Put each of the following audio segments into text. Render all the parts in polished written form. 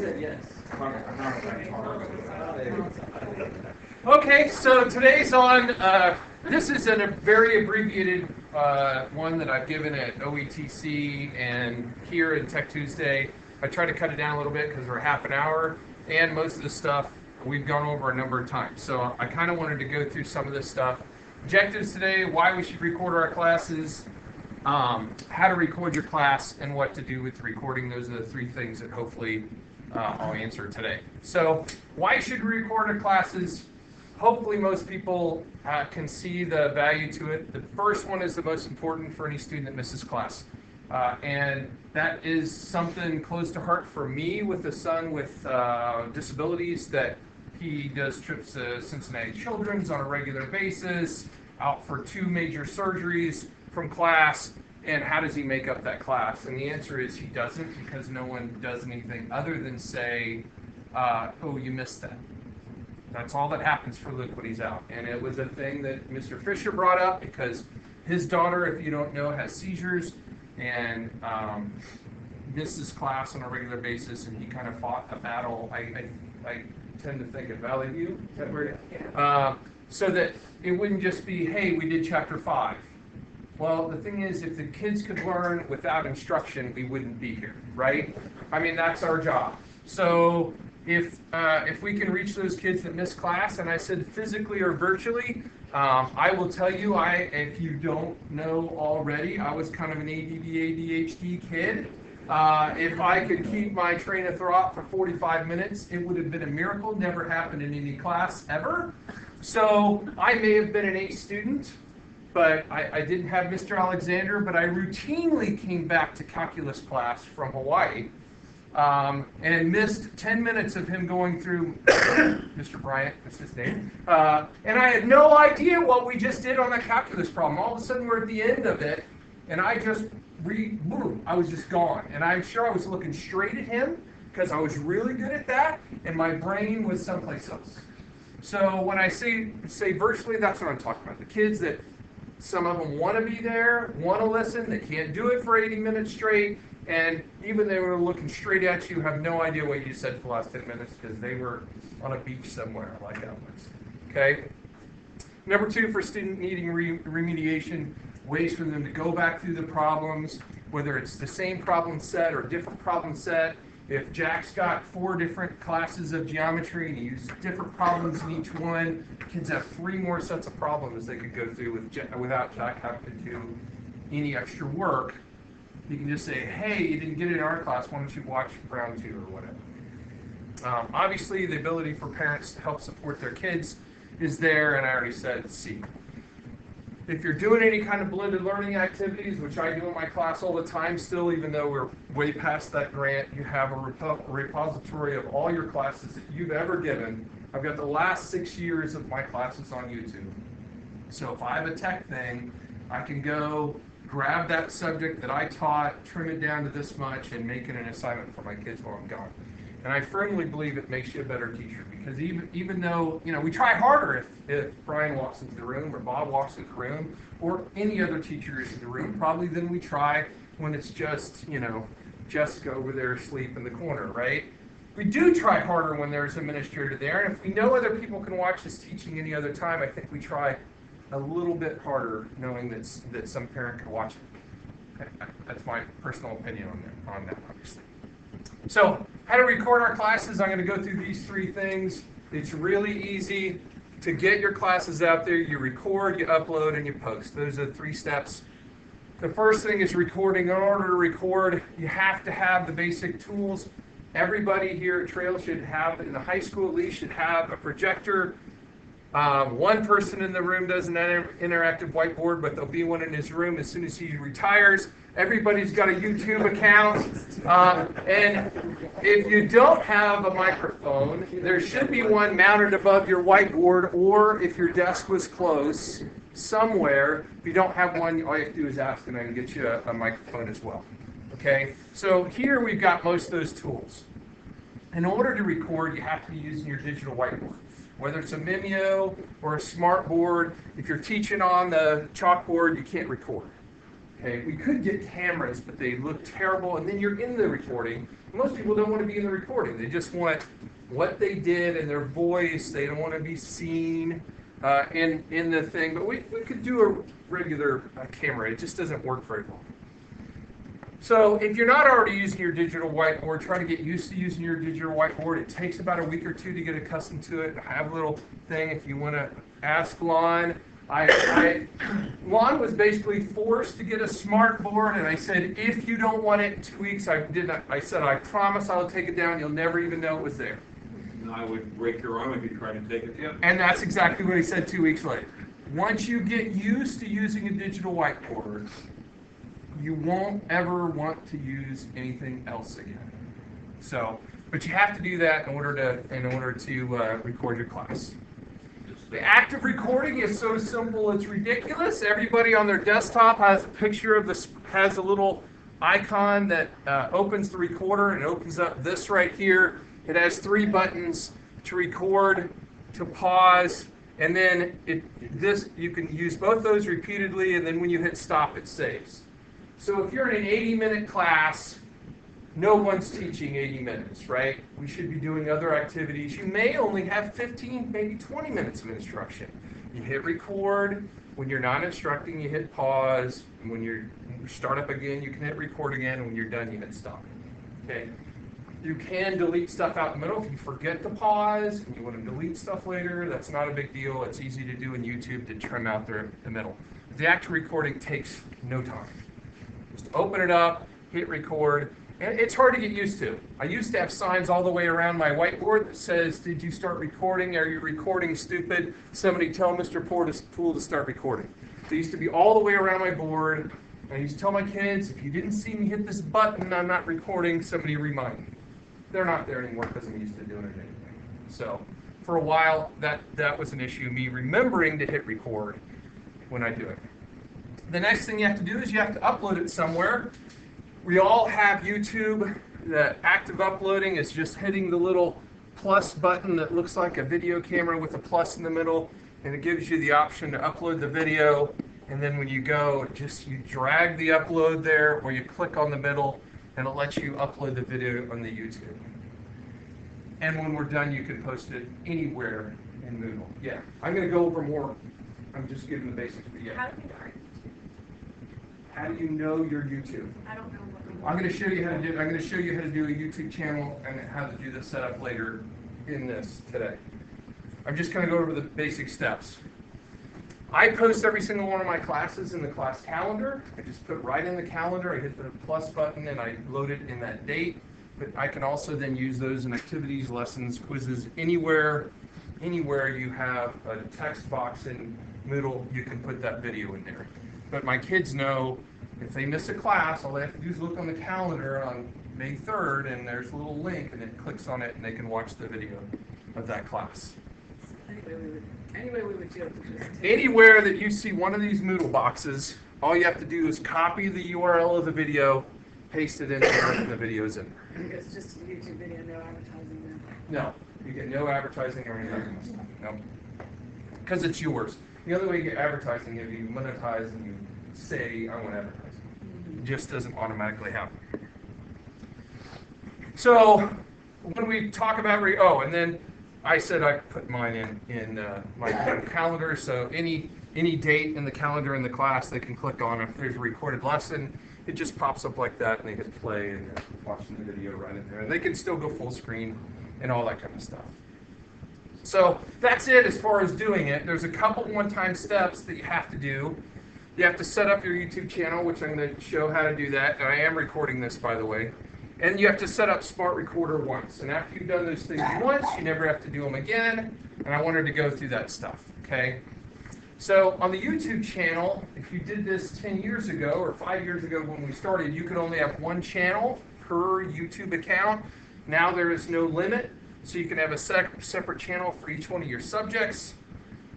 said yes. Okay, so today's on, this is a very abbreviated one that I've given at OETC and here at Tech Tuesday. I try to cut it down a little bit because we're half an hour, and most of the stuff we've gone over a number of times. So I kind of wanted to go through some of this stuff. Objectives today, why we should record our classes, how to record your class, and what to do with recording. Those are the three things that hopefully I'll answer today. So why should we record our classes? Hopefully most people can see the value to it. The first one is the most important for any student that misses class. And that is something close to heart for me with a son with disabilities, that he does trips to Cincinnati Children's on a regular basis, out for 2 major surgeries from class, and how does he make up that class? And the answer is he doesn't, because no one does anything other than say, oh, you missed that. That's all that happens for Luke when he's out. And it was a thing that Mr. Fisher brought up because his daughter, if you don't know, has seizures and misses class on a regular basis, and he kind of fought a battle. I tend to think at Valley View, is that where? So that it wouldn't just be, hey, we did chapter 5. Well, the thing is, if the kids could learn without instruction, we wouldn't be here, right? I mean, that's our job. So if we can reach those kids that miss class, and I said physically or virtually, I will tell you, if you don't know already, I was kind of an ADD, ADHD kid. If I could keep my train of thought for 45 minutes, it would have been a miracle. Never happened in any class ever. So I may have been an A student, but I didn't have Mr. Alexander, but I routinely came back to calculus class from Hawaii and missed 10 minutes of him going through Mr. Bryant, that's his name, and I had no idea what we just did on that calculus problem. All of a sudden we're at the end of it, and I just, boom, I was just gone. And I'm sure I was looking straight at him because I was really good at that, and my brain was someplace else. So when I say virtually, that's what I'm talking about. The kids that some of them want to be there, want to listen, they can't do it for 80 minutes straight, and even they were looking straight at you, have no idea what you said for the last 10 minutes because they were on a beach somewhere like I was. Okay? Number 2, for student needing remediation, ways for them to go back through the problems, whether it's the same problem set or different problem set. If Jack's got 4 different classes of geometry and he uses different problems in each one, kids have 3 more sets of problems they could go through without Jack having to do any extra work. You can just say, hey, you didn't get it in our class, why don't you watch round 2 or whatever. Obviously, the ability for parents to help support their kids is there, and I already said C. If you're doing any kind of blended learning activities, which I do in my class all the time still, even though we're way past that grant, you have a repository of all your classes that you've ever given. I've got the last 6 years of my classes on YouTube. So if I have a tech thing, I can go grab that subject that I taught, trim it down to this much, and make it an assignment for my kids while I'm gone. And I firmly believe it makes you a better teacher, because even though, we try harder if Brian walks into the room or Bob walks into the room or any other teacher is in the room, probably than we try when it's just, Jessica over there asleep in the corner, right? We do try harder when there's an administrator there, and if we know other people can watch this teaching any other time, I think we try a little bit harder knowing that some parent can watch it. Okay? That's my personal opinion on that, obviously. So, how to record our classes, I'm going to go through these 3 things. It's really easy to get your classes out there. You record, you upload, and you post. Those are the 3 steps. The first thing is recording. In order to record, you have to have the basic tools. Everybody here at Trail should have, in the high school at least, should have a projector. One person in the room does an interactive whiteboard, but there'll be one in his room as soon as he retires. Everybody's got a YouTube account, and if you don't have a microphone, there should be one mounted above your whiteboard, or if your desk was close, somewhere. If you don't have one, all you have to do is ask, and I can get you a microphone as well. Okay, so here we've got most of those tools. In order to record, you have to be using your digital whiteboard. Whether it's a Mimio or a smart board, if you're teaching on the chalkboard, you can't record. Okay, we could get cameras, but they look terrible, and then you're in the recording, Most people don't want to be in the recording. They just want what they did and their voice. They don't want to be seen in the thing. But we could do a regular camera. It just doesn't work very well. So if you're not already using your digital whiteboard, try to get used to using your digital whiteboard. It takes about a week or two to get accustomed to it. I have a little thing if you want to ask Lon. Lon was basically forced to get a smart board, and I said, if you don't want it in 2 weeks, I said, I promise I'll take it down. You'll never even know it was there. No, I would break your arm if you tried to take it. Yep. And that's exactly what he said 2 weeks later. Once you get used to using a digital whiteboard, you won't ever want to use anything else again. So, but you have to do that in order to record your class. The act of recording is so simple, it's ridiculous. Everybody on their desktop has a picture of this, has a little icon that opens the recorder, and it opens up this right here. It has 3 buttons: to record, to pause, and then you can use both those repeatedly, and then when you hit stop, it saves. So if you're in an 80-minute class, no one's teaching 80 minutes, right? We should be doing other activities. You may only have 15, maybe 20 minutes of instruction. You hit record. When you're not instructing, you hit pause. And when you start up again, you can hit record again. And when you're done, you hit stop. Okay? You can delete stuff out in the middle if you forget to pause and you want to delete stuff later. That's not a big deal. It's easy to do in YouTube to trim out the middle. The actual recording takes no time. Just open it up, hit record. And it's hard to get used to. I used to have signs all the way around my whiteboard that says, did you start recording? Are you recording, stupid? Somebody tell Mr. Poole to start recording. They used to be all the way around my board. And I used to tell my kids, if you didn't see me hit this button, I'm not recording, somebody remind me. They're not there anymore because I'm used to doing it anyway. So for a while, that was an issue, me remembering to hit record when I do it. The next thing you have to do is you have to upload it somewhere. We all have YouTube. The act of uploading is just hitting the little plus button that looks like a video camera with a plus in the middle, and it gives you the option to upload the video. And then when you go, you drag the upload there, or you click on the middle, and it lets you upload the video on the YouTube. And when we're done, you can post it anywhere in Moodle. Yeah, I'm going to go over more. I'm just giving the basics. But yeah. How do you know your YouTube? I don't know what. I'm going to show you how to do. I'm going to show you how to do a YouTube channel and how to do the setup later in this today. I'm just going to go over the basic steps. I post every single one of my classes in the class calendar. I just put right in the calendar. I hit the plus button and I load it in that date. But I can also then use those in activities, lessons, quizzes, anywhere you have a text box in Moodle, you can put that video in there. But my kids know if they miss a class, all they have to do is look on the calendar on May 3rd, and there's a little link, and it clicks on it, and they can watch the video of that class. Anywhere that you see one of these Moodle boxes, all you have to do is copy the URL of the video, paste it in there, and the video's in there. It's just a YouTube video, no advertising there. No, you get no advertising or anything. No, because it's yours. The other way you get advertising is you monetize and you say, I want advertising. It just doesn't automatically happen. So when we talk about, and then I said I put mine in my calendar, so any date in the calendar in the class they can click on. If there's a recorded lesson, it just pops up like that, and they hit play and they're watching the video right in there. And they can still go full screen and all that kind of stuff. So that's it as far as doing it. There's a couple one-time steps that you have to do. You have to set up your YouTube channel, which I'm going to show how to do that. And I am recording this, by the way. And you have to set up Smart Recorder once. And after you've done those things once, you never have to do them again. And I wanted to go through that stuff, okay? So on the YouTube channel, if you did this 10 years ago or 5 years ago when we started, you could only have one channel per YouTube account. Now there is no limit. So you can have a separate channel for each one of your subjects.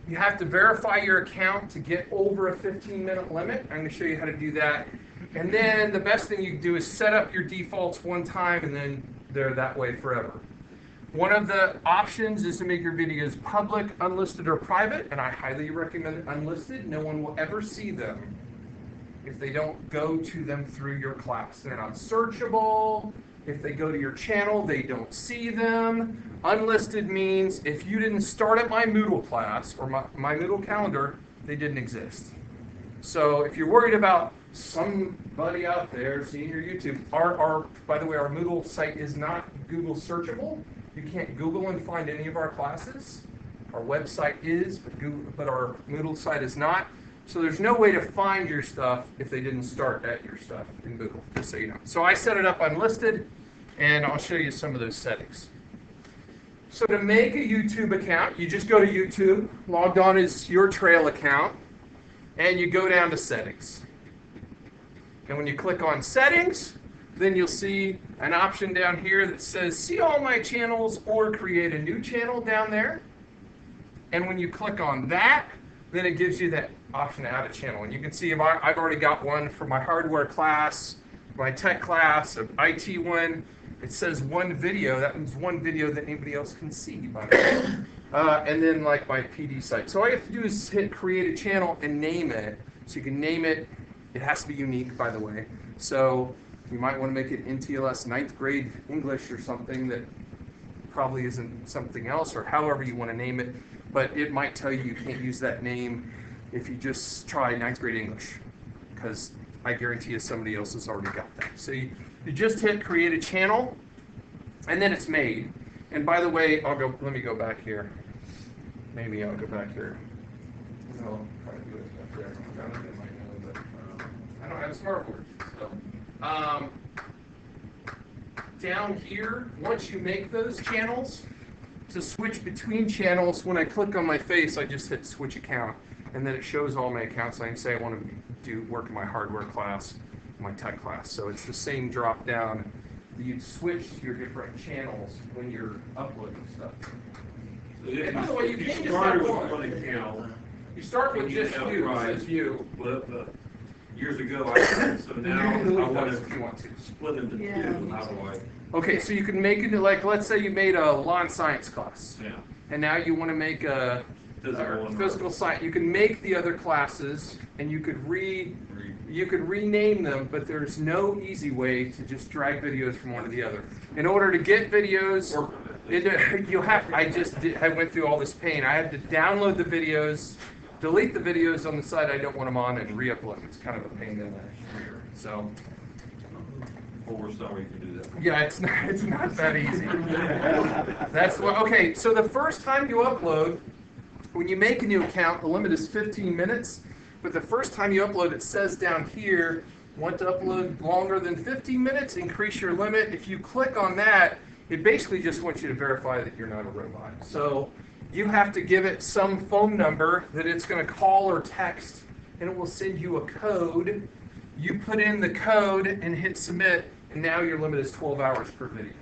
You have to verify your account to get over a 15-minute limit. I'm going to show you how to do that. And then the best thing you can do is set up your defaults one time, and then they're that way forever. One of the options is to make your videos public, unlisted, or private, and I highly recommend unlisted. No one will ever see them if they don't go to them through your class. They're not searchable. If they go to your channel, they don't see them. Unlisted means if you didn't start at my Moodle class or my Moodle calendar, they didn't exist. So if you're worried about somebody out there seeing your YouTube, by the way, our Moodle site is not Google searchable. You can't Google and find any of our classes. Our website is, but our Moodle site is not. So there's no way to find your stuff if they didn't start at your stuff in Moodle, just so you know. So I set it up unlisted, and I'll show you some of those settings. So to make a YouTube account, you just go to YouTube, logged on as your trail account, and you go down to settings. And when you click on settings, then you'll see an option down here that says see all my channels or create a new channel down there. And when you click on that, then it gives you that option to add a channel. And you can see I've already got one for my hardware class, my tech class, an IT one. It says one video. That means one video that anybody else can see, by the way. And then like my PD site. So all you have to do is hit create a channel and name it. So you can name it. It has to be unique, by the way. So you might want to make it NTLS 9th grade English or something that probably isn't something else, or however you want to name it. But it might tell you you can't use that name if you just try 9th grade English, because I guarantee you somebody else has already got that. So you just hit create a channel, and then it's made. And by the way, let me go back here. Maybe I'll go back here. I'll try to do it back there. I don't know, but I don't have a smartboard. So, down here, once you make those channels, to switch between channels, when I click on my face, I just hit switch account, and then it shows all my accounts. I can say I want to do work in my hardware class, my tech class. So it's the same drop down. You switch to your different channels when you're uploading stuff. So And by the way, you can just started have with one. one account. You start with just have you, right. it says you. But years ago, so now You can delete I want those if you want to. to split into Yeah. two. How do I? Okay, so you can make it like, let's say you made a lawn science class, Yeah. and now you want to make a physical science. You can make the other classes, and you could rename them, but there's no easy way to just drag videos from one to the other. In order to get videos, I went through all this pain. I had to download the videos, delete the videos on the site I don't want them on, and re-upload them. It's kind of a pain in the rear. So. Or we're sorry you can do that. Yeah, it's not that easy. That's what. Okay, so the first time you upload, when you make a new account, the limit is 15 minutes. But the first time you upload, it says down here, want to upload longer than 15 minutes, increase your limit. If you click on that, it basically just wants you to verify that you're not a robot. So you have to give it some phone number that it's going to call or text, and it will send you a code. You put in the code and hit submit, and now your limit is 12 hours per video.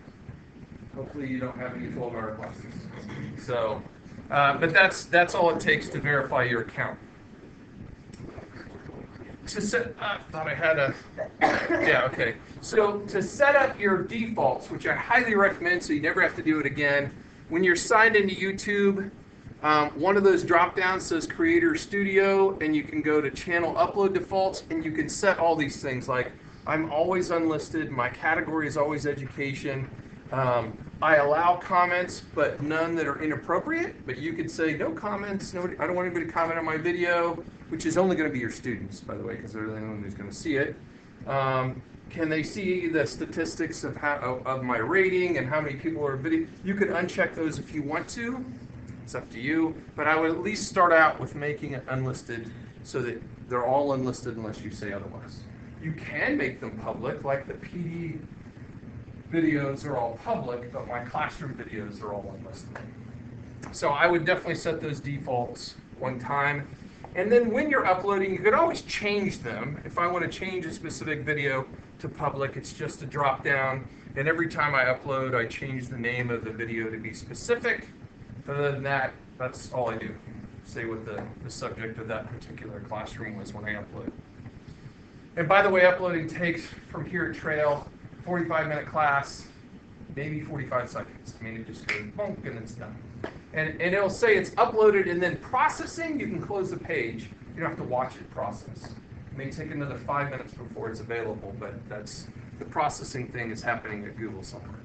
Hopefully you don't have any 12-hour classes. So, but that's all it takes to verify your account. To set, thought I had a, yeah, okay. So to set up your defaults, which I highly recommend so you never have to do it again, when you're signed into YouTube, one of those drop downs says Creator Studio, and you can go to Channel Upload Defaults, and you can set all these things like I'm always unlisted, my category is always education, I allow comments, but none that are inappropriate, but you could say no comments, I don't want anybody to comment on my video, which is only going to be your students, by the way, because they're the only one who's going to see it. Can they see the statistics of my rating and how many people are video? You could uncheck those if you want to. It's up to you, but I would at least start out with making it unlisted so that they're all unlisted unless you say otherwise. You can make them public, like the PD videos are all public, but my classroom videos are all unlisted. So I would definitely set those defaults one time. And then when you're uploading, you could always change them. If I want to change a specific video to public, it's just a drop down. And every time I upload, I change the name of the video to be specific. Other than that, that's all I do. Say what the subject of that particular classroom was when I upload. And by the way, uploading takes, from here at Trail, 45-minute class, maybe 45 seconds. I mean, it just goes bonk and it's done. And it'll say it's uploaded, and then processing, you can close the page. You don't have to watch it process. It may take another 5 minutes before it's available, but that's the processing thing is happening at Google somewhere.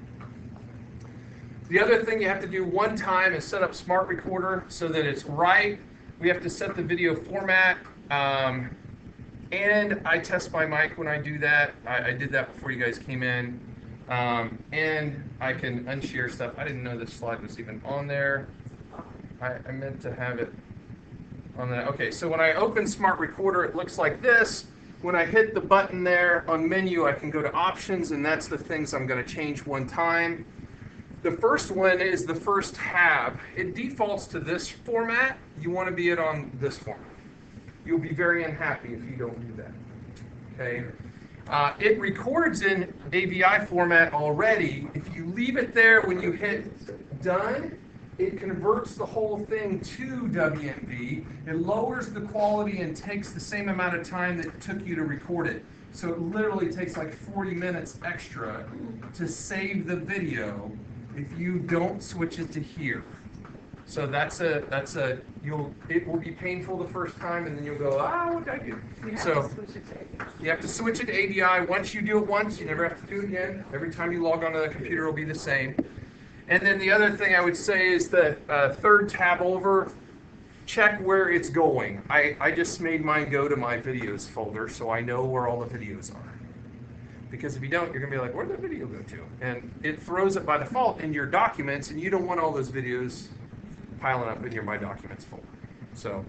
The other thing you have to do one time is set up Smart Recorder so that it's right. We have to set the video format. And I test my mic when I do that. I did that before you guys came in. And I can unshare stuff. I didn't know this slide was even on there. I meant to have it on that. Okay, so when I open Smart Recorder, it looks like this. When I hit the button there on menu, I can go to options, and that's the things I'm going to change one time. The first one is the first tab. It defaults to this format. You want to be it on this format. You'll be very unhappy if you don't do that. Okay. It records in AVI format already. If you leave it there when you hit done, it converts the whole thing to WMV. It lowers the quality and takes the same amount of time that it took you to record it. So it literally takes like 40 minutes extra to save the video if you don't switch it to here. So it will be painful the first time, and then you'll go, what did I do? You have to switch it to AVI. Once you do it once, you never have to do it again. Every time you log onto the computer, it'll be the same. And then the other thing I would say is the third tab over, check where it's going. I just made mine go to my videos folder, so I know where all the videos are. Because if you don't, you're going to be like, where'd that video go to? And it throws it by default in your documents, and you don't want all those videos piling up in your My Documents folder. So,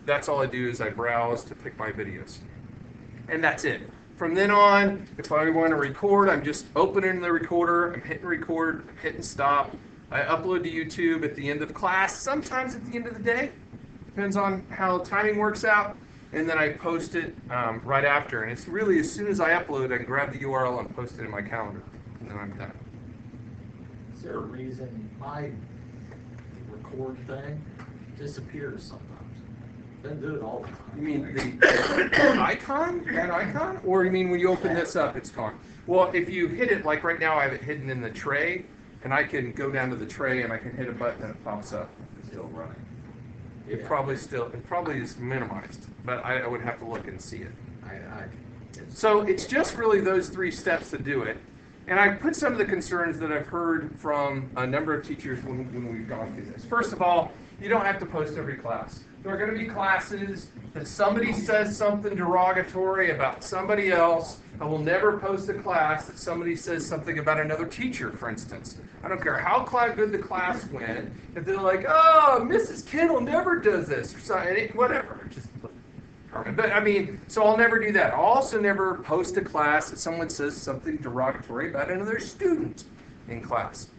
that's all I do is I browse to pick my videos. And that's it. From then on, if I want to record, I'm just opening the recorder, I'm hitting record, I'm hitting stop. I upload to YouTube at the end of class, sometimes at the end of the day. Depends on how timing works out. And then I post it right after. And it's really, as soon as I upload, I can grab the URL and post it in my calendar. And then I'm done. Is there a reason my record thing disappears sometimes? Doesn't do it all the time. You mean the icon? That icon? Or you mean when you open this up, it's gone? Well, if you hit it, like right now I have it hidden in the tray, and I can go down to the tray and I can hit a button and it pops up. It's still running. It probably is minimized, but I would have to look and see it. So it's just really those 3 steps to do it. And I put some of the concerns that I've heard from a number of teachers when we've gone through this. First of all, you don't have to post every class. There are going to be classes that somebody says something derogatory about somebody else. I will never post a class that somebody says something about another teacher, for instance. I don't care how good the class went. If they're like, oh, Mrs. Kendall never does this, or something, whatever. But I mean, so I'll never do that. I'll also never post a class that someone says something derogatory about another student in class.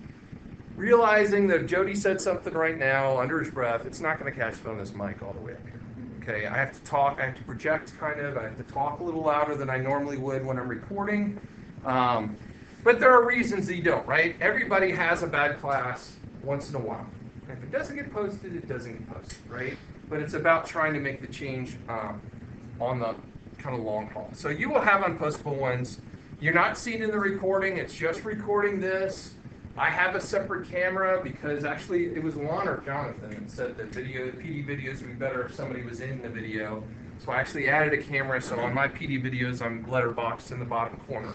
Realizing that if Jody said something right now under his breath, it's not going to catch it on this mic all the way up here. Okay, I have to talk, I have to project kind of, I have to talk a little louder than I normally would when I'm recording. But there are reasons that you don't, right? Everybody has a bad class once in a while. If it doesn't get posted, it doesn't get posted, right? But it's about trying to make the change on the kind of long haul. So you will have unpostable ones. You're not seeing in the recording, it's just recording this. I have a separate camera because actually it was Lon or Jonathan that said that PD videos would be better if somebody was in the video. So I actually added a camera, so on my PD videos I'm letterboxed in the bottom corner.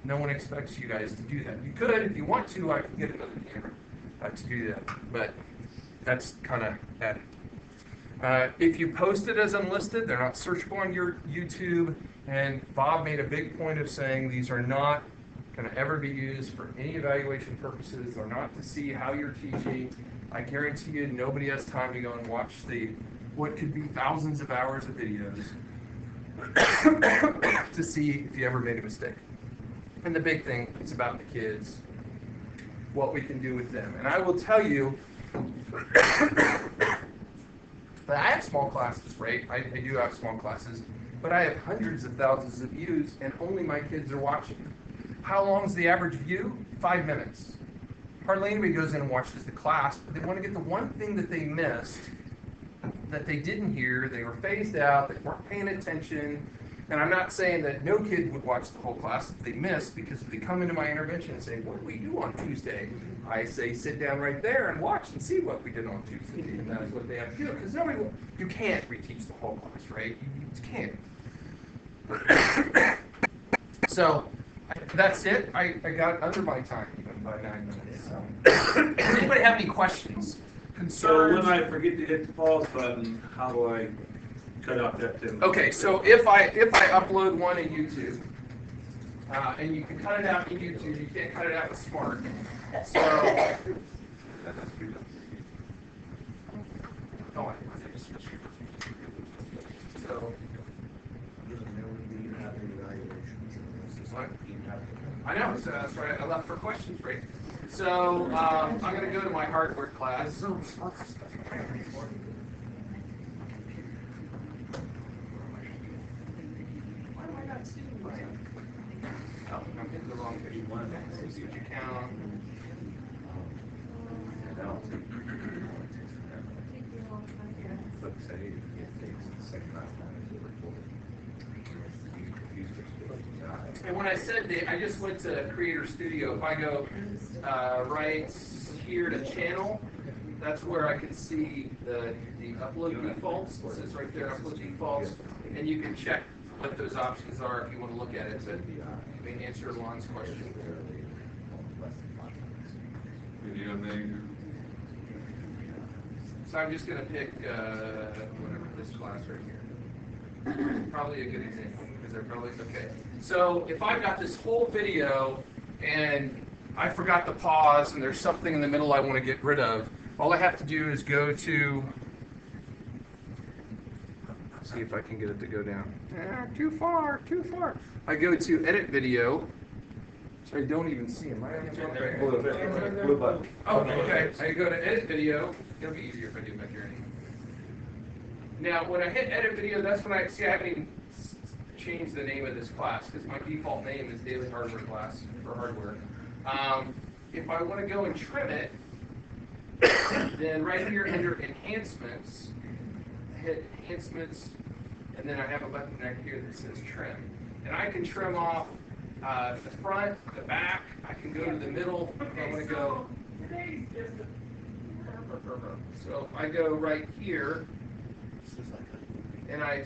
No one expects you guys to do that. You could, if you want to, I can get another camera to do that, but that's kind of added. If you post it as unlisted, they're not searchable on your YouTube, and Bob made a big point of saying these are not going to ever be used for any evaluation purposes. They're not to see how you're teaching. I guarantee you nobody has time to go and watch what could be thousands of hours of videos to see if you ever made a mistake. And the big thing is about the kids, what we can do with them. And I will tell you, I have small classes, right? I do have small classes, but I have hundreds of thousands of views, and only my kids are watching. How long is the average view? 5 minutes. Hardly anybody goes in and watches the class, but they want to get the one thing that they missed, that they didn't hear, they were phased out, they weren't paying attention. And I'm not saying that no kid would watch the whole class if they missed, because if they come into my intervention and say, what do we do on Tuesday? I say, sit down right there and watch and see what we did on Tuesday. And that's what they have to do, because you can't reteach the whole class, right? You can't. So that's it. I got under my time even by 9 minutes. So. Anybody have any questions, So concerns? when I forget to hit the pause button, how do I cut out that 10 minutes? Okay, so if I upload one in YouTube, and you can cut it out in YouTube, you can't cut it out with Smart. So, oh, so what? I know, so that's right. I left for questions break. So I'm going to go to my hardware class. Oh, I'm hitting the wrong page. Usage account. And when I said that, I just went to Creator Studio. If I go right here to Channel, that's where I can see the upload defaults. It says right there, upload defaults, and you can check what those options are if you want to look at it. But you may answer Lon's question. Video name. So I'm just going to pick whatever this class right here. Probably a good example because they're probably okay. So if I've got this whole video and I forgot to pause and there's something in the middle I want to get rid of, all I have to do is go to, see if I can get it to go down. Too far, too far. I go to edit video. I don't even see him. Blue button. Oh, okay. I go to edit video. It'll be easier if I do it back here. Now, when I hit edit video, that's when I see I haven't even changed the name of this class because my default name is daily hardware class for hardware. If I want to go and trim it, then right here under enhancements, hit enhancements, and then I have a button right here that says trim. And I can trim off the front, the back. I can go to the middle if I want to go. So I go right here, and I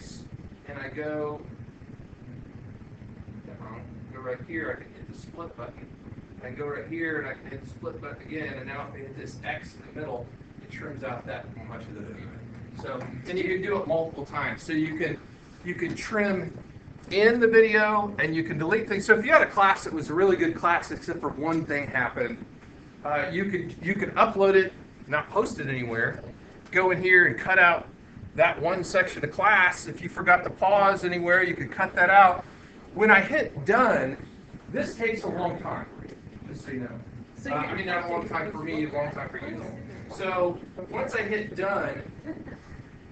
go right here. I can hit the split button. I go right here, and I can hit the split button again. And now if I hit this X in the middle, it trims out that much of the video. So, and you can do it multiple times. So you can trim in the video, and you can delete things. So if you had a class that was a really good class, except for one thing happened, you could upload it, not post it anywhere, go in here and cut out that one section of the class. If you forgot to pause anywhere, you could cut that out. When I hit done, this takes a long time, just so you know. I mean, not a long time for me, a long time for you. So once I hit done,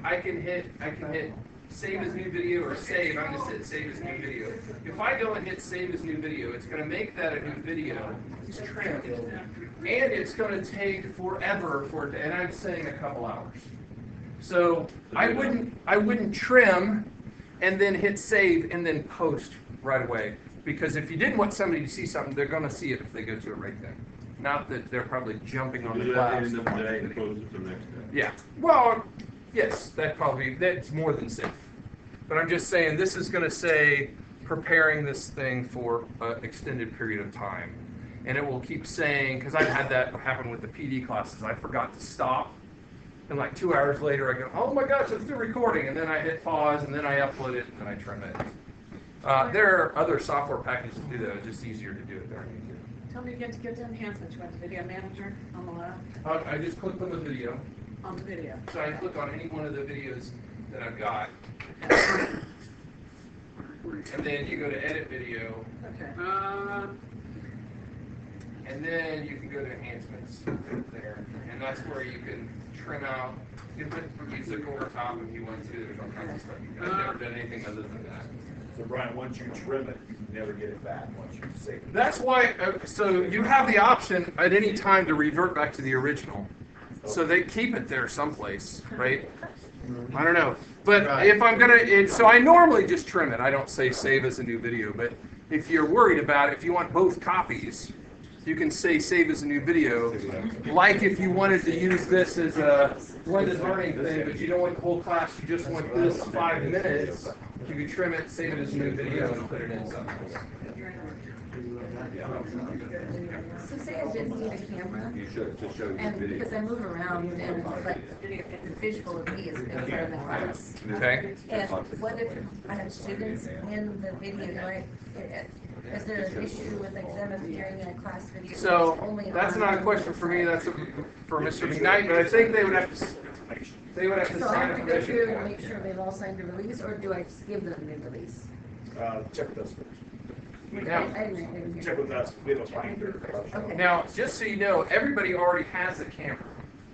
I can hit save as new video or save. I'm going to hit save as new video. If I go and hit save as new video, it's going to make that a new video. It's trimmed. And it's going to take forever for it to, and I'm saying a couple hours. So I wouldn't trim and then hit save and then post right away. Because if you didn't want somebody to see something, they're going to see it if they go to it right then. Not that they're probably jumping on the class. End of the day and post it to the next day. Yeah. Well, yes, that's more than safe. But I'm just saying this is going to say preparing this thing for an extended period of time. And it will keep saying, because I've had that happen with the PD classes, I forgot to stop. And like 2 hours later, I go, oh my gosh, it's still recording. And then I hit pause, and then I upload it, and then I trim it. There are other software packages to do that. It's just easier to do it there. Tell me again to get to enhancements. You went to video manager on the left, I just clicked on the video. on the video. So I click on any one of the videos that I've got. And then you go to edit video. Okay. And then you can go to enhancements there. And that's where you can trim out. You can put music over top if you want to. There's all kinds of stuff. I've never done anything other than that. So Brian, once you trim it, you can never get it back once you save it. That's why, so you have the option at any time to revert back to the original. So they keep it there someplace, right? I don't know. But if I'm gonna, so I normally just trim it. I don't say save as a new video, but if you're worried about it, if you want both copies, you can say save as a new video. Like if you wanted to use this as a blended learning thing, but you don't want the whole class, you just want this 5 minutes, you can trim it, save it as a new video, and put it in something. So say I did need a camera, You should, to show you and video. because I move around and like the visual of me is in front of the class. Okay. And what if I have students in the video, right? Is there an issue with like them appearing in a class video? So only that's on not a one question for me. side? That's for Mr. McKnight. But I think they would have to. They would have to So I sign have a to go through and permission. make sure they've all signed the release, or do I just give them the release? Check with us first. Now, I didn't hear. Check with us, we have a binder. Okay. now, just so you know, everybody already has a camera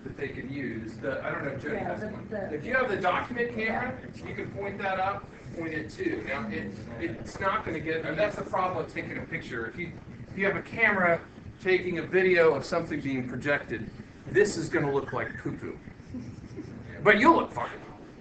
that they can use. I don't know if Jody Yeah, has one. the- If you have the document camera, you can point that up, point it too. Now, it's not going to get. And that's the problem with taking a picture. If you have a camera taking a video of something being projected, this is going to look like poo-poo. But you'll look fine.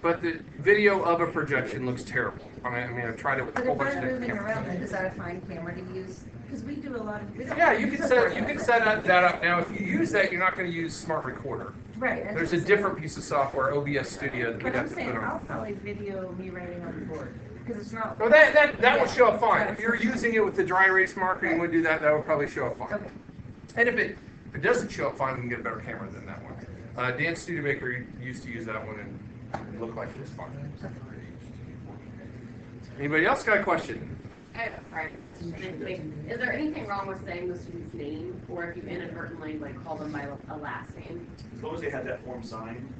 But the video of a projection looks terrible. I mean, I've tried it with a But whole if bunch of I'm different moving cameras. around, is that a fine camera to use? Because we do a lot of. we don't- Yeah, you can set that up. Now, if you use that, you're not going to use Smart Recorder. Right. There's a different piece of software, OBS Studio, that But we'd I'm have to saying, put I'll on. probably video me writing on the board, because it's not. Well, that would show up fine. If you're using it with the dry erase marker, you would do that. That would probably show up fine. Okay. And if it doesn't show up fine, we can get a better camera than that one. Dan Studebaker used to use that one, and it looked like it was fine. Anybody else got a question? I have a friend. Is there anything wrong with saying the student's name, or if you inadvertently like call them by a last name, As long as they had that form signed,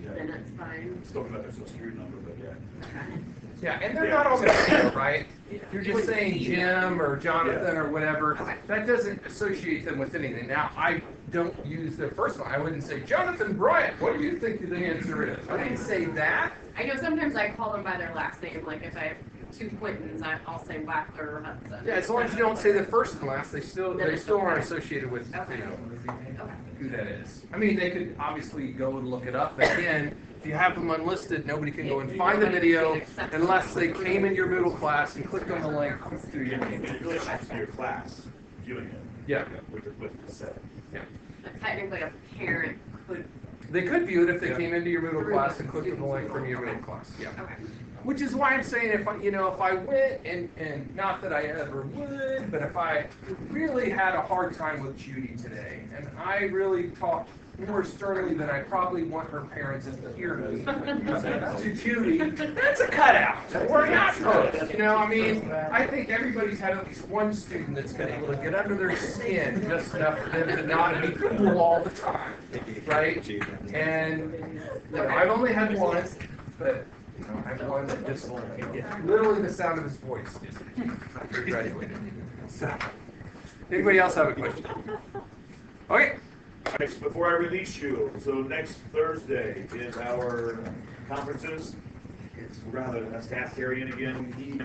then it's fine? still about their social security number, but yeah. Okay. Yeah, and they're not on the video, right? You're just saying Jim or Jonathan or whatever. That doesn't associate them with anything. Now, I don't use their first one. I wouldn't say, Jonathan Bryant, what do you think the answer is? I didn't say that. I know sometimes I call them by their last name, like if I have two Quintons, I'll say Wackler or Hudson. Yeah, as long as you don't say the first and last, they still aren't associated with, Okay. you know, Okay. who that is. I mean, they could obviously go and look it up. Again, if you have them unlisted, nobody can go and find the video unless they came in your middle class and clicked on the link through your And it really should be your class viewing it. Yeah. With the set. Yeah. But technically, a parent could. They could view it if they came into your middle class and clicked on the link from your middle class. Yeah. Okay. Which is why I'm saying if I went and not that I ever would, but if I really had a hard time with Judy today and I really talked more sternly than I probably want her parents to hear me to Judy, that's a cutout. We're not close. You know, I mean, I think everybody's had at least one student that's been able to get under their skin just enough for them to not be cool all the time, right? And you know, I've only had one, but you know, I have one that just literally the sound of his voice just graduated. So, anybody else have a question? Okay. All right, so before I release you, so next Thursday is our conferences. We're gonna have a staff carry-in again.